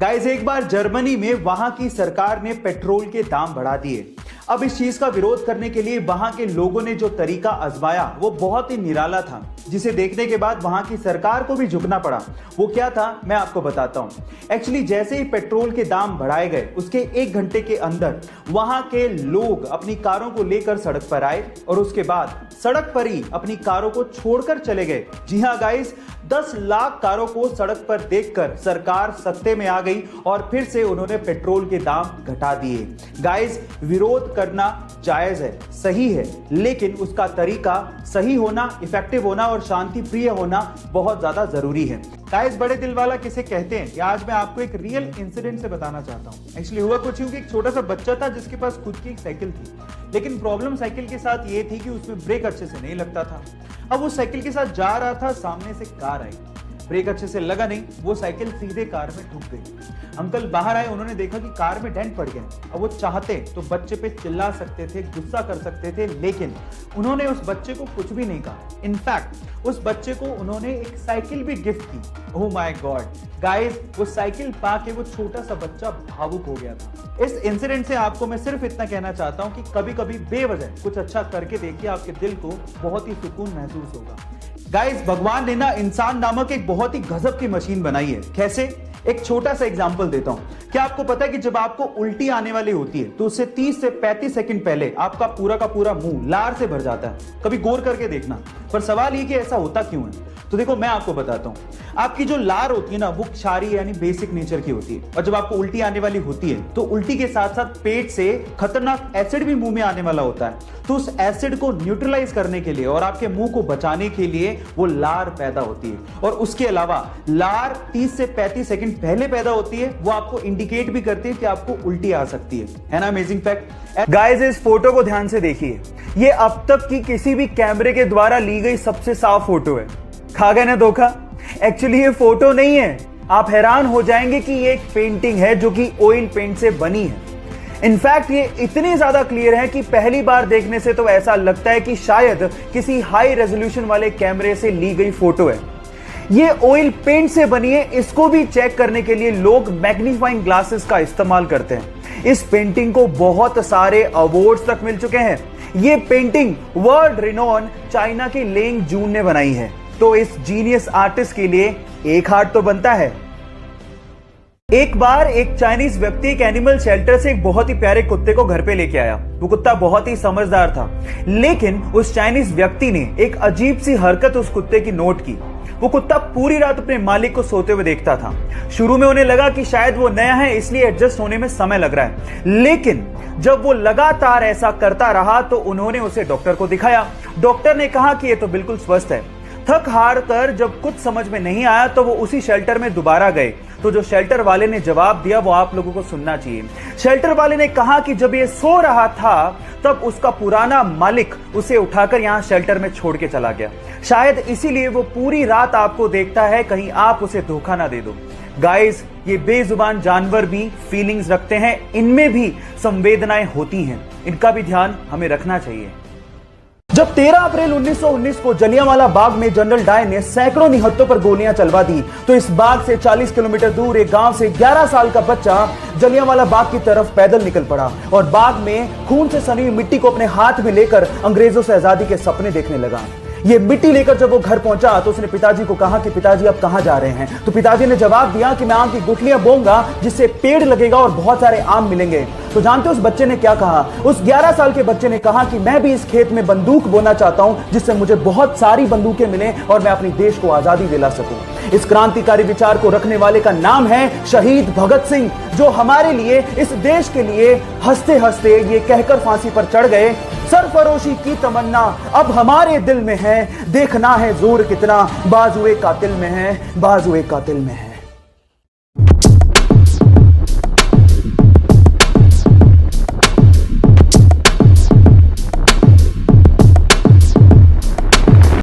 Guys, एक बार Germany में वहां की सरकार ने पेट्रोल के दाम बढ़ा दिए। अब इस चीज का विरोध करने के लिए वहां के लोगों ने जो तरीका आजमाया वो बहुत ही निराला था, जिसे देखने के बाद वहां की सरकार को भी झुकना पड़ा। वो क्या था मैं आपको बताता हूं। एक्चुअली जैसे ही पेट्रोल के दाम बढ़ाए गए उसके 1 घंटे के अंदर वहां के लोग अपनी कारों को लेकर सड़क पर आए और उसके बाद सड़क पर ही अपनी कारों को छोड़कर चले गए। जी हां गाइस, 10 लाख कारों को सड़क पर देखकर सरकार सत्ते में आ गई और फिर से उन्होंने पेट्रोल के दाम घटा दिए। गाइस, विरोध करना जायज है, सही है, लेकिन उसका तरीका सही होना, इफेक्टिव होना और शांति प्रिय होना बहुत ज्यादा जरूरी है। गाइस, बड़े दिल वाला किसे कहते हैं, आज मैं आपको एक रियल इंसिडेंट से बताना चाहता हूं। एक्चुअली हुआ कुछ यूं कि एक छोटा सा बच्चा था जिसके पास खुद की एक साइकिल थी, लेकिन प्रॉब्लम साइकिल के साथ ये थी कि उसमें ब्रेक अच्छे से नहीं लगता था। अब वो साइकिल के साथ जा रहा था, सामने से कार आई, ब्रेक अच्छे से लगा नहीं, वो साइकिल सीधे कार में ठुक गई। अंकल बाहर आए, उन्होंने देखा कि कार में डेंट पड़ गया। अब वो चाहते तो बच्चे पे चिल्ला सकते थे, गुस्सा कर सकते थे, लेकिन उन्होंने उस बच्चे को कुछ भी नहीं कहा। इनफैक्ट उस बच्चे को उन्होंने एक साइकिल भी गिफ्ट की। ओह माय गॉड गाइस, वो साइकिल पाके वो छोटा सा बच्चा भावुक हो गया था। इस इंसिडेंट से आपको मैं सिर्फ इतना कहना चाहता हूं कि कभी कभी बेवजह कुछ अच्छा करके देखिए, आपके दिल को बहुत ही सुकून महसूस होगा। गाइस, भगवान ने ना इंसान नामक एक बहुत ही गजब की मशीन बनाई है। कैसे? एक छोटा सा एग्जांपल देता हूं। क्या आपको पता है कि जब आपको उल्टी आने वाली होती है तो उससे 30 से 35 सेकंड पहले आपका पूरा का पूरा मुंह लार से भर जाता है। कभी गौर करके देखना। पर सवाल ये कि ऐसा होता क्यों है? तो देखो मैं आपको बताता हूं। आपकी जो लार होती है ना, वो क्षारीय यानी बेसिक नेचर की होती है, और जब आपको उल्टी आने वाली होती है तो उल्टी के साथ साथ पेट से खतरनाक एसिड भी मुंह में आने वाला होता है। तो उस एसिड को न्यूट्रलाइज करने के लिए और आपके मुंह को बचाने के लिए वो लार पैदा होती है। और उसके अलावा लार 30 से 35 सेकंड पहले पैदा होती है, वो आपको इंडिकेट भी करती है कि आपको उल्टी आ सकती है ना? Amazing fact. गाइस, इस फोटो को ध्यान से देखिए। ये अब तक की किसी भी कैमरे के द्वारा ली गई सबसे साफ फोटो है। खा गए ना धोखा? एक्चुअली ये फोटो नहीं है। आप हैरान हो जाएंगे कि ये एक पेंटिंग है जो कि ऑयल पेंट से बनी है। इनफैक्ट ये इतनी ज्यादा क्लियर है कि पहली बार देखने से तो ऐसा लगता है कि शायद किसी हाई रेजोल्यूशन वाले कैमरे से ली गई फोटो है। ये ऑयल पेंट से बनी है। इसको भी चेक करने के लिए लोग मैग्नीफाइंग ग्लासेस का इस्तेमाल करते हैं। इस पेंटिंग को बहुत सारे अवार्ड्स तक मिल चुके हैं। ये पेंटिंग वर्ल्ड रिनोन चाइना के लेंग जून ने बनाई है। तो इस जीनियस आर्टिस्ट के लिए एक हार्ट तो बनता है। एक बार एक चाइनीज व्यक्ति एक एनिमल शेल्टर से एक बहुत ही प्यारे कुत्ते को घर पे लेके आया। वो कुत्ता बहुत ही समझदार था, लेकिन उस चाइनीज व्यक्ति ने एक अजीब सी हरकत उस कुत्ते की नोट की। वो कुत्ता पूरी रात अपने मालिक को सोते हुए देखता था। शुरू में उन्हें लगा कि शायद वो नया है इसलिए एडजस्ट होने में समय लग रहा है, लेकिन जब वो लगातार ऐसा करता रहा तो उन्होंने उसे डॉक्टर को दिखाया। डॉक्टर ने कहा कि ये तो बिल्कुल स्वस्थ है। थक हार कर जब कुछ समझ में नहीं आया तो वो उसी शेल्टर में दोबारा गए। तो जो शेल्टर वाले ने जवाब दिया वो आप लोगों को सुनना चाहिए। शेल्टर वाले ने कहा कि जब ये सो रहा था तब उसका पुराना मालिक उसे उठाकर यहां शेल्टर में छोड़ के चला गया। शायद इसीलिए वो पूरी रात आपको देखता है, कहीं आप उसे धोखा ना दे दो। गाइस, ये बेजुबान जानवर भी फीलिंग्स रखते हैं, इनमें भी संवेदनाएं होती हैं। इनका भी ध्यान हमें रखना चाहिए। जब 13 अप्रैल 1919 को जलियांवाला बाग में जनरल डायर ने सैकड़ों निहत्तों पर गोलियां चलवा दी, तो इस बाग से 40 किलोमीटर दूर एक गांव से 11 साल का बच्चा जलियांवाला बाग की तरफ पैदल निकल पड़ा और बाग में खून से सनी हुई मिट्टी को अपने हाथ में लेकर अंग्रेजों से आजादी के सपने देखने लगा। ये मिट्टी लेकर जब वो घर पहुंचा तो उसने पिताजी को कहा कि पिताजी आप कहां जा रहे हैं? तो पिताजी ने जवाब दिया कि मैं आम की गुठलियां बोऊंगा जिससे पेड़ लगेगा और बहुत सारे आम मिलेंगे। तो जानते हो उस बच्चे ने क्या कहा? उस 11 साल के बच्चे ने कहा कि मैं भी इस खेत में बंदूक बोना चाहता हूं जिससे मुझे बहुत सारी बंदूकें मिलें और मैं अपने देश को आजादी दिला सकूं। इस क्रांतिकारी विचार को रखने वाले का नाम है शहीद भगत सिंह, जो हमारे लिए, इस देश के लिए हंसते हंसते ये कहकर फांसी पर चढ़ गए, सरफरोशी की तमन्ना अब हमारे दिल में है, देखना है जोर कितना बाजुए कातिल में है, बाजुए कातिल में है।